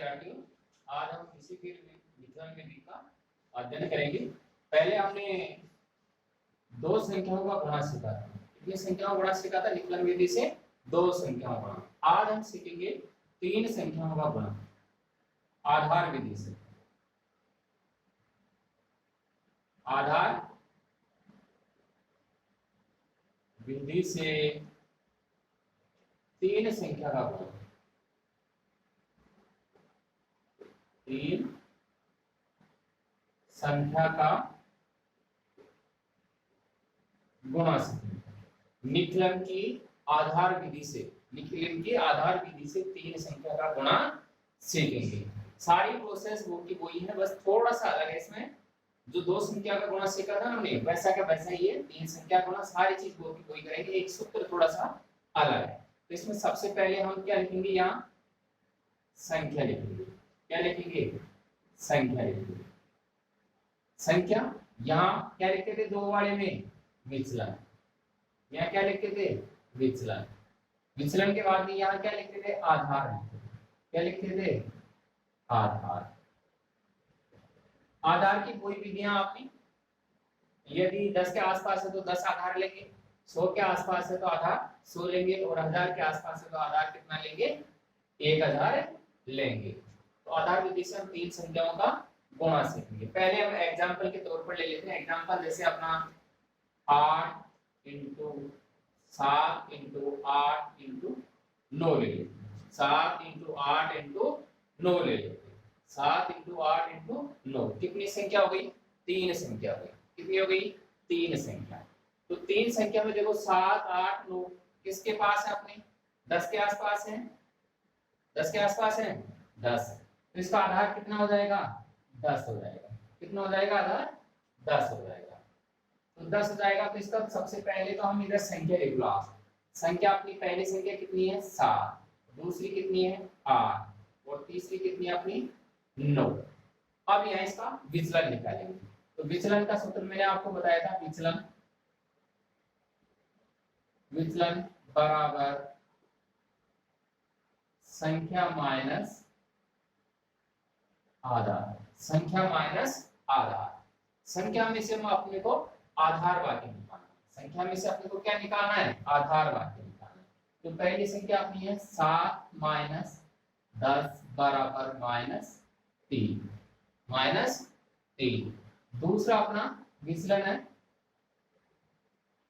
विद्यार्थियों, आज हम किसी भी विज्ञान विधि का अध्ययन करेंगे। पहले हमने दो संख्याओं का गुणा सीखा था। कितनी संख्याओं का गुणा सीखा था? विज्ञान विधि से दो संख्याओं का गुणा। आज हम सीखेंगे तीन संख्याओं का गुणा आधार विधि से। आधार विधि से तीन संख्या का गुणा। तीन संख्या का गुणा सीखेंगे। निकलन की आधार विधि से, निकलन की आधार विधि से तीन संख्या का गुणा सीखेंगे। सारी प्रोसेस वो की वही है, बस थोड़ा सा अलग है। इसमें जो दो संख्या का गुणा सीखा था हमने, वैसा का वैसा ही है। तीन संख्या गुणा सारी चीज वो की वही करेंगे, एक सूत्र थोड़ा सा अलग है। तो इसमें सबसे पहले हम क्या लिखेंगे? यहाँ संख्या लिखेंगे। क्या लिखेंगे? संख्या लिखेंगे। संख्या यहाँ क्या लिखते थे? दो वाले में विचलन। यहाँ क्या लिखते थे? विचलन। विचलन के बाद में यहाँ क्या लिखते थे? आधार लिखते थे। क्या लिखते थे? आधार। आधार की कोई विधियां आपने, यदि 10 के आसपास है तो 10 आधार लेंगे, 100 के आसपास है तो आधार 100 लेंगे, और 1000 के आसपास है तो आधार कितना लेंगे? 1000 लेंगे। तो आधार विधि से हम तीन संख्याओं का गुणा सीखेंगे। पहले हम एग्जांपल के तौर पर ले लेते हैं। एग्जांपल जैसे अपना 8 इंटू 7 इंटू 8 इंटू 9 ले लेते हैं। 7 इंटू 8 इंटू 9 ले लेते हैं। 7 इंटू 8 इंटू 9 कितनी संख्या हो गई? तीन संख्या हो गई। कितनी हो गई? तीन संख्या। तो तीन संख्या में देखो 7 8 9 किसके पास है? अपने 10 के आसपास है। 10 के आसपास है 10, तो इसका आधार कितना हो जाएगा? 10 हो जाएगा। कितना हो जाएगा? आधार 10 हो जाएगा। तो 10 हो जाएगा। तो इसका सबसे पहले तो हम इधर संख्या लिख लो। संख्या अपनी पहली संख्या कितनी है? 7, दूसरी कितनी है? 8, और तीसरी कितनी है अपनी? 9। अब यहाँ इसका विचलन निकालेंगे। तो विचलन का सूत्र मैंने आपको बताया था। विचलन बराबर संख्या माइनस आधार। संख्या माइनस आधार। संख्या में से हम अपने को आधार वाक्य निकालना है। संख्या में से अपने को क्या निकालना है? आधार वाक्य निकालना है। तो पहली संख्या अपनी है 7 माइनस 10 बराबर -3। -3। दूसरा अपना विचलन है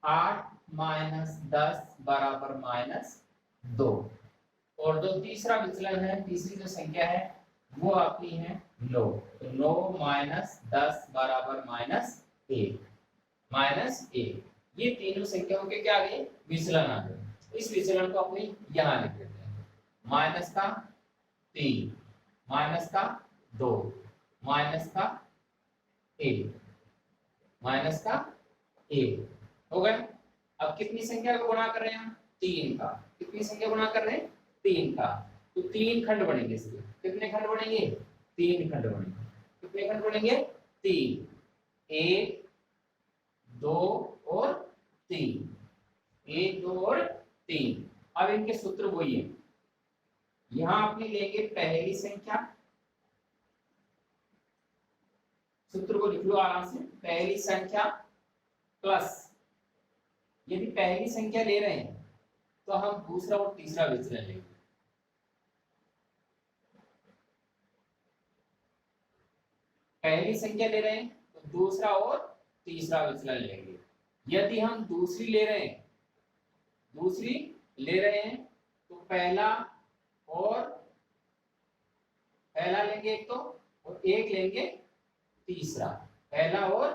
8 माइनस 10 बराबर -2। और जो तीसरा विचलन है, तीसरी जो संख्या है वो अपनी है 9। तो 9 माइनस 10 बराबर -1। ये तीनों संख्याओं के क्या आ गए? विचलन आ गए। इस विचलन को अपने यहाँ लिख देते हैं। माइनस का 3, माइनस का 2, माइनस का 1, माइनस का 1 हो गए। अब कितनी संख्या का गुणा कर रहे हैं हम? 3 का। कितनी संख्या गुणा कर रहे हैं? 3 का। तो 3 खंड बनेंगे इसके। कितने खंड बनेंगे? 3 खंड बनेंगे। कितने खंड बनेंगे? 3। 1 2 और 3। 1 2 और 3। अब इनके सूत्र वही है। यहां अपने लेंगे पहली संख्या। सूत्र को लिख लो आराम से। पहली संख्या प्लस, यदि पहली संख्या ले रहे हैं तो हम दूसरा और तीसरा विचलन लेंगे। पहली संख्या ले रहे हैं तो दूसरा और तीसरा विचलन लेंगे। यदि हम दूसरी ले रहे हैं तो पहला लेंगे एक तो, और एक लेंगे तीसरा। पहला और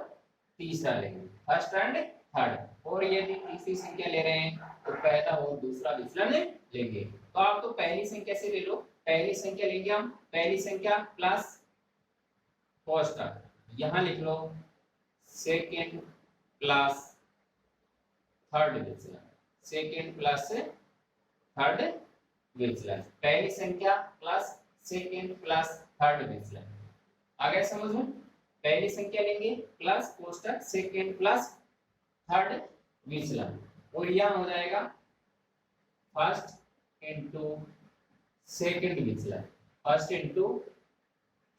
तीसरा लेंगे, फर्स्ट एंड थर्ड। और यदि तीसरी संख्या ले रहे हैं तो पहला और दूसरा विचलन लेंगे। तो आप तो पहली संख्या से ले लो। पहली संख्या लेंगे हम। पहली संख्या प्लस फर्स्ट, यहां लिख लो सेकेंड प्लस थर्ड विचलन। सेकेंड प्लस थर्ड विचलन। पहली संख्या प्लस सेकेंड प्लस थर्ड विचलन। आ गया समझ में? पहली संख्या लेंगे प्लस कोष्टक सेकेंड प्लस थर्ड विचलन, और यह हो जाएगा फर्स्ट इंटू सेकेंड विचलन। फर्स्ट इंटू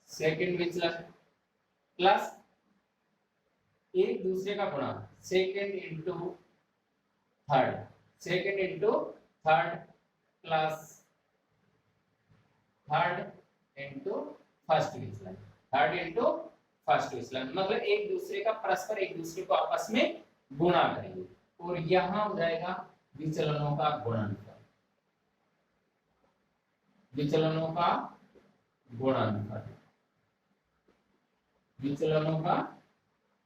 सेकेंड विचलन प्लस एक दूसरे का गुणा second into third, second into third plus third into first विचलन, थर्ड इंटू फर्स्ट विचलन, मतलब एक दूसरे का परस्पर एक दूसरे को आपस में गुणा करेंगे और यहां हो जाएगा विचलनों का गुणनफल, विचलनों का गुणनफल, विचलनों का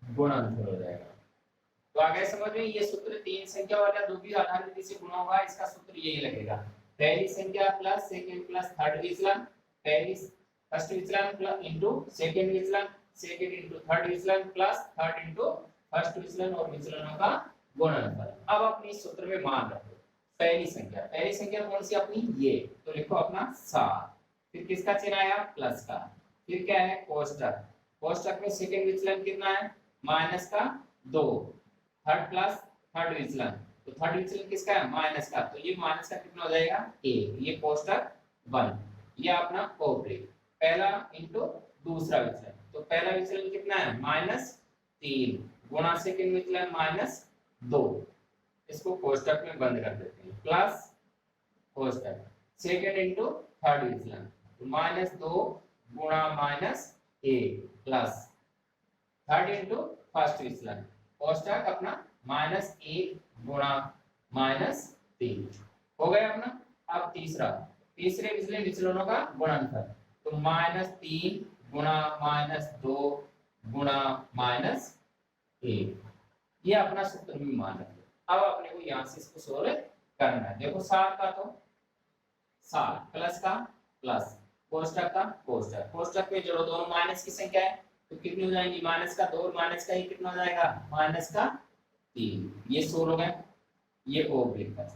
गुणनफल हो जाएगा। तो आगे समझ में ये सूत्र तीन संख्या वाला जो भी आधार विधि से गुणा होगा इसका सूत्र यही लगेगा, पहली संख्या प्लस सेकंड प्लस थर्ड विचलन, पहली फर्स्ट विचलन प्लस इंटू सेकंड विचलन, सेकंड इंटू थर्ड विचलन प्लस थर्ड इंटू फर्स्ट विचलन और विचलनों का गुणनफल। अब अपनी सूत्र में मान रखो पहली संख्या कौन सी अपनी ये, तो लिखो अपना 7, फिर किसका चिन्ह आया प्लस का, फिर क्या है कोष्टक, कोष्टक में सेकंड विचलन कितना है माइनस का 2, थर्ड प्लस थर्ड विचलन, तो थर्ड विचलन किसका है माइनस का, तो ये माइनस का कितना हो जाएगा 1, ये कोष्टक 1, ये अपना ओब्लिक, पहला इंटू दूसरा विचलन, तो पहला विचलन कितना है -3 गुणा सेकंड विचलन -2, इसको कोष्टक में बंद कर देते हैं, प्लस कोष्टक सेकंड इंटू थर्ड विचलन, तो -2 गुणा -1 प्लस थर्ड इंटू फर्स्ट विचलन, कोष्टक अपना -1 गुणा -3 हो गया अपना। अब तीसरे पिछले विचलनों का गुणनफल, तो -3 गुणा -2 गुणा -1, ये अपना सूत्र में मान रखो। अब अपने को यहाँ से इसको सोल्व करना है, देखो 7 का तो 7 प्लस का प्लस कोष्टक का कोष्टक, कोष्टक में जोड़ो दोनों माइनस की संख्या है तो कितनी हो जाएंगी -2 और माइनस का ही कितना हो जाएगा -3, ये सोल्व हो गया, ये ओब्लिक का,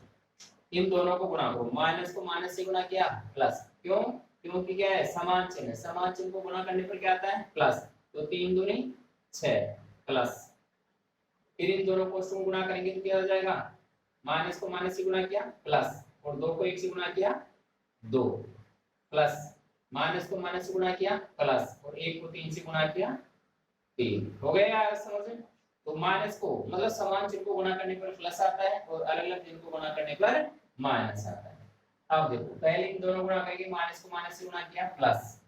इन दोनों को गुणा करो, माइनस को माइनस से गुणा किया प्लस, क्यों क्योंकि क्या है समान चिन्ह है, समान चिन्ह को गुणा करने पर क्या आता है प्लस, तो 3 दूनी 6 प्लस, फिर इन दोनों को से गुणा करेंगे तो क्या हो जाएगा, माइनस को माइनस से गुणा किया प्लस और 2 को 1 से गुणा किया 2 प्लस, माइनस को माइनस से गुणा किया प्लस और 1 को 3 से गुणा किया 3, हो गया यार समझ में। तो माइनस को मतलब समान चिन्ह को गुणा करने पर प्लस आता है और अलग-अलग चिन्ह को गुणा करने पर माइनस आता है। अब देखो पहले इन दोनों गुणा करेंगे, माइनस को माइनस से गुणा किया प्लस,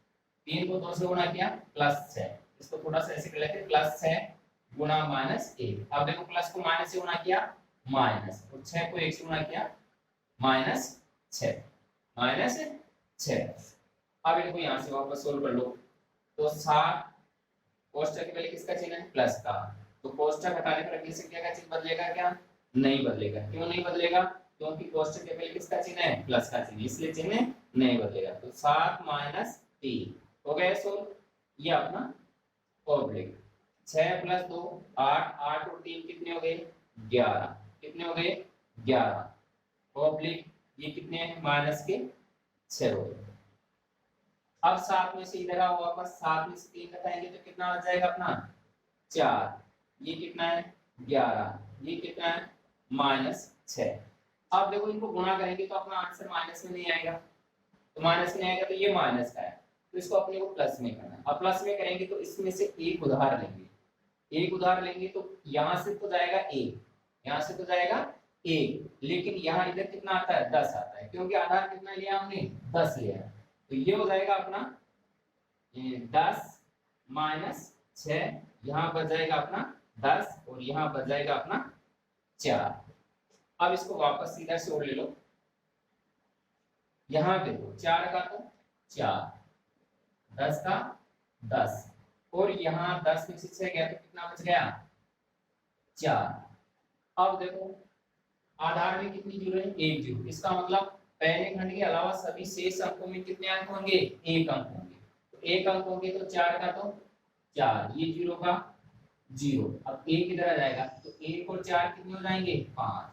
3 को 2 से गुणा किया प्लस 6, इसको थोड़ा सा ऐसे कर लेते हैं +6 गुणा -1, अब देखो प्लस को माइनस से गुणा किया माइनस और 6 को 1 से गुणा किया -6। अब इनको यहाँ से वापस सोल्व कर लो, तो 7 कोष्टक के पहले किसका चिन्ह है प्लस का, तो कोष्टक हटाने पर अगली संख्या का चिन्ह बदलेगा क्या, नहीं बदलेगा, क्यों नहीं बदलेगा, क्योंकि कोष्टक के पहले किसका चिन्ह है प्लस का चिन्ह, इसलिए चिन्ह नहीं बदलेगा, तो 7 -3 हो गया सोल्व, ये अपना ओब्लिक, 6 + 2 8, 8 और 3 कितने हो गए 11, कितने हो गए 11, ओब्लिक ये कितने हैं माइनस के 6 हो गए। अब 7 में से इधर आओ वापस, 7 में से 3 घटाएंगे तो कितना आ जाएगा अपना 4, ये कितना है 11, ये कितना है -6। अब देखो इनको गुणा करेंगे तो अपना आंसर माइनस में नहीं आएगा, तो माइनस में आएगा तो ये माइनस का है, तो इसको अपने को प्लस में करना है। अब प्लस में करेंगे तो इसमें से एक उधार लेंगे, एक उधार लेंगे तो यहाँ से तो जाएगा 1, यहाँ से तो जाएगा 1, लेकिन यहाँ इधर कितना आता है 10 आता है, क्योंकि आधार कितना लिया हमने 10 लिया है, तो ये हो जाएगा अपना 10 - 6, यहाँ बच जाएगा अपना 10 और यहाँ बच जाएगा अपना 4। अब इसको वापस सीधा से और ले लो, यहाँ देखो 4 का तो 4, 10 का 10 और यहाँ 10 में से 6 गया तो कितना बच गया 4। अब देखो आधार में कितनी जीरो है 1 जीरो, इसका मतलब पहले खंड के अलावा सभी शेष अंकों में कितने अंक होंगे 1 अंक होंगे, तो 1 अंक होंगे तो 4 का तो 4, ये 0 का 0, अब 1 इधर आ जाएगा तो 1 और 4 कितने हो जाएंगे 5,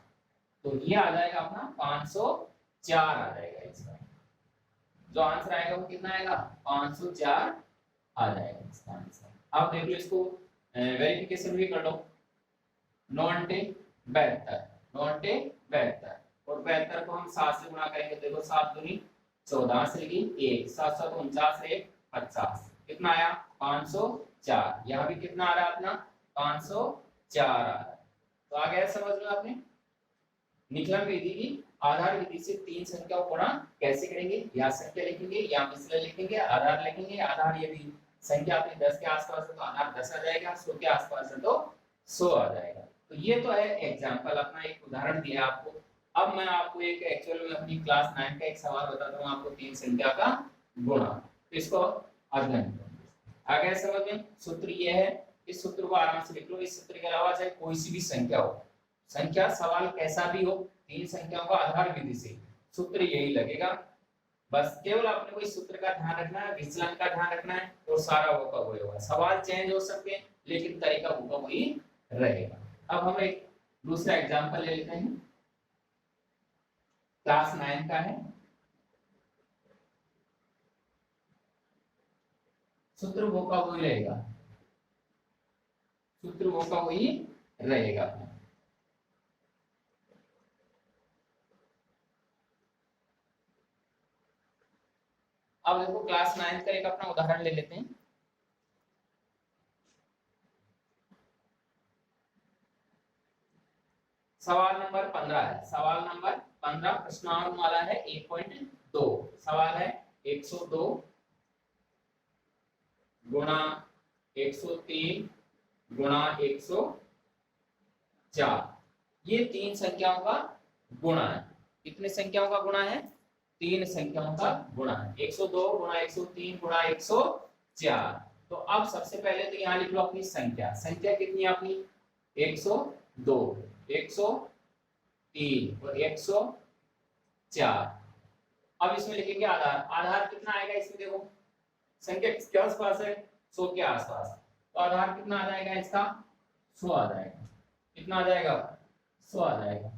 तो ये आ जाएगा अपना 504 आ जाएगा, इसका जो आंसर आएगा वो कितना आएगा 504 आ जाएगा इसका आंसर। अब देख लो इसको वेरिफिकेशन भी कर लो, 9 × 72 और 72 को हम 7 से गुणा करेंगे, देखो 7 दूनी 14 से लिखी 1, 749 से 50, कितना आया 504। यहाँ भी कितना आ रहा है अपना 504 आ रहा है। तो आ गया समझ में आपने। निकलन विधि की आधार विधि से तीन संख्याओं को गुणा कैसे करेंगे, या संख्या लिखेंगे या विचलन लिखेंगे, आधार लिखेंगे। आधार यदि संख्या अपनी 10 के आसपास है तो आधार 10 आ जाएगा, 100 के आसपास है तो 100 आ जाएगा। तो ये तो है एग्जांपल, अपना एक उदाहरण दिया आपको। अब मैं आपको एक एक्चुअल में अपनी क्लास 9 का एक सवाल बताता हूँ आपको, तीन संख्या का गुणा। तो इसको अध्ययन करो। आ गया समझ में। सूत्र ये है, इस सूत्र को आराम से लिख लो। इस सूत्र के अलावा चाहे कोई सी भी संख्या हो, संख्या सवाल कैसा भी हो, तीन संख्याओं का आधार विधि से सूत्र यही लगेगा। बस केवल आपने को इस सूत्र का ध्यान रखना है, विचलन का ध्यान रखना है, और सारा वो का वही होगा। सवाल चेंज हो सकते हैं लेकिन तरीका वो का वही रहेगा। अब हम एक दूसरा एग्जांपल ले लेते हैं, क्लास 9 का है। सूत्र वो का वही रहेगा, सूत्र वो का वही रहेगा। अब देखो क्लास 9 का एक अपना उदाहरण ले लेते हैं। सवाल नंबर 15 है, सवाल नंबर 15 प्रश्नावली वाला है 1.2। सवाल है 102 गुणा 103 गुणा 104। ये तीन संख्याओं का गुणा है। कितने संख्याओं का गुणा है, तीन संख्याओं का गुणा है। 102 गुणा 103 गुणा 104। तो अब सबसे पहले तो यहाँ लिख लो अपनी संख्या। संख्या कितनी है अपनी 102, 103 और 104। अब इसमें लिखेंगे आधार। आधार कितना आएगा इसमें, देखो संख्या किसके आसपास है 100 के आसपास, तो आधार कितना आ जाएगा इसका 100 आ जाएगा। कितना आ जाएगा 100 आ जाएगा।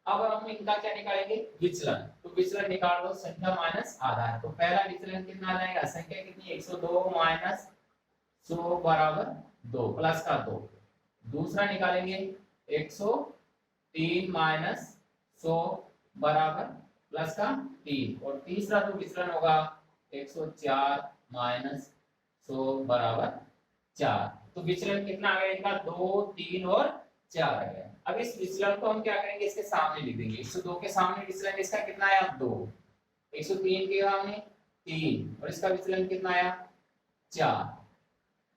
अब हम इनका क्या निकालेंगे, विचलन। तो विचलन निकाल लो, संख्या माइनस आधार। तो पहला विचलन कितना आ जाएगा, संख्या कितनी 102 माइनस 100 बराबर 2 प्लस का 2। दूसरा निकालेंगे 103 माइनस 100 बराबर प्लस का 3। और तीसरा जो विचलन होगा 104 माइनस 100 बराबर 4। तो विचलन कितना आ गया इनका 2, 3 और 4 आ गया। अब इस विचलन को हम क्या करेंगे, इसके सामने लिख देंगे। 102 के सामने विचलन इसका कितना आया 2, 103 के सामने 3 और इसका विचलन कितना आया 4।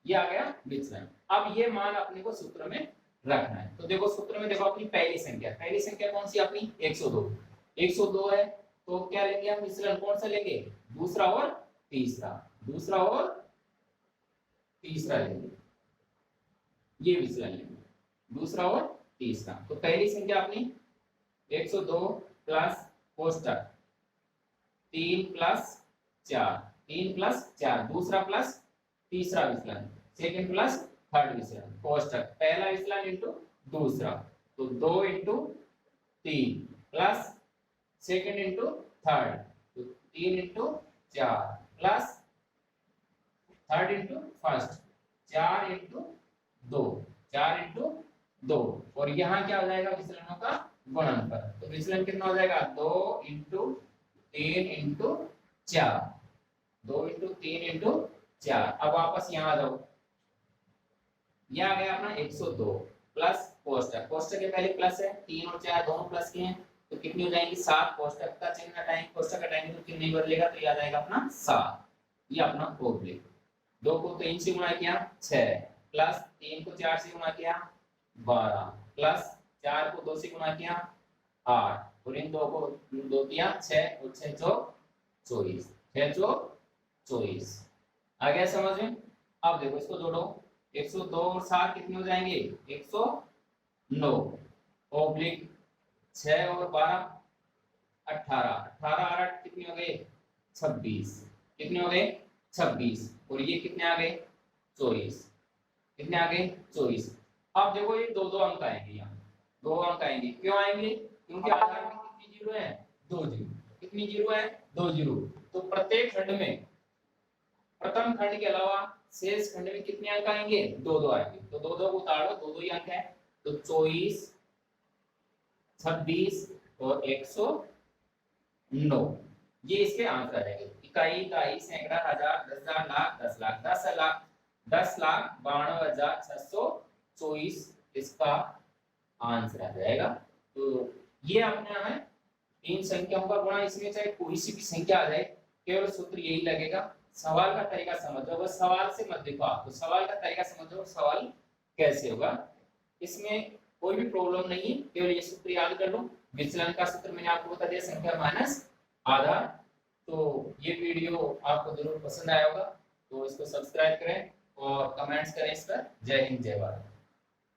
ये आ गया विचलन। अब ये मान अपने को सूत्र में रखना है। तो देखो सूत्र में देखो अपनी पहली संख्या कौन सी अपनी 102। 102 है तो क्या लेंगे हम, विचलन कौन सा लेंगे, दूसरा और तीसरा, दूसरा और तीसरा लेंगे। ये विचलन लेंगे, दूसरा और तीसरा। तो पहली संख्या अपनी 102 प्लस कोष्टक 3 प्लस 4, 3 प्लस 4, दूसरा प्लस तीसरा विचलन, सेकंड प्लस थर्ड विचलन, कोष्टक पहला विचलन इंटू दूसरा। तो 2 into 3 plus second into third, तो 3 into 4 plus third into first, 4 into 2, 4 into 2। और यहाँ क्या हो जाएगा विचलनों का गुणनफल। तो विचलन कितना हो जाएगा 2 इंटू 3 इंटू 4, 2 इंटू 3 इंटू 4। अब वापस यहाँ आ जाओ, यह आ गया अपना 102 प्लस कोष्टक। कोष्टक के पहले प्लस है, 3 और 4 दोनों प्लस के हैं, तो कितनी हो जाएंगी 7। कोष्टक का चिन्ह हटाएंगे, कोष्टक हटाएंगे तो चिन्ह नहीं बदलेगा, तो ये आ जाएगा अपना 7। ये अपना ओब्लिक। 2 को 3 से गुणा किया 6 प्लस 3 को 4 से गुणा किया 12 प्लस 4 को 2 से गुणा किया 8 और इन 2 को 2 किया 6 और 6 चौक 24, 6 चौक 24। आ गया समझ में। अब देखो इसको जोड़ो, 102 और 7 कितने हो जाएंगे 109 ओब्लिक 6 और 12 18, 18 और 8 कितने हो गए 26, कितने हो गए 26 और ये कितने आ गए 24, कितने आ गए 24। अब देखो ये 2 अंक आएंगे, यहाँ 2 अंक आएंगे। क्यों आएंगे, क्योंकि आधार में कितनी जीरो है 2 जीरो। कितनी जीरो है 2 जीरो। तो प्रत्येक खंड में प्रथम खंड के अलावा शेष खंड में कितने अंक आएंगे 2 आएंगे। तो 2 को उतारो, 2 ही अंक है। तो 24, 26 और 109 ये इसके आंसर रहेंगे। इकाई, इकाई, सैकड़ा, हजार, 10,000, लाख, 10 लाख, 10,62,624 इसका आंसर आ जाएगा। तो ये अपना है तीन संख्याओं का गुणा, इसमें चाहे कोई सी भी संख्या आ जाए, केवल सूत्र यही लगेगा। सवाल का तरीका समझो, बस सवाल से मत देखो, आपको सवाल का तरीका समझो, सवाल कैसे होगा, इसमें कोई भी प्रॉब्लम नहीं है, केवल ये सूत्र याद कर लो। विचलन का सूत्र मैंने आपको बता दिया, संख्या माइनस आधार। तो ये वीडियो आपको जरूर पसंद आया होगा, तो इसको सब्सक्राइब करें और कमेंट्स करें इस पर। जय हिंद, जय भारत।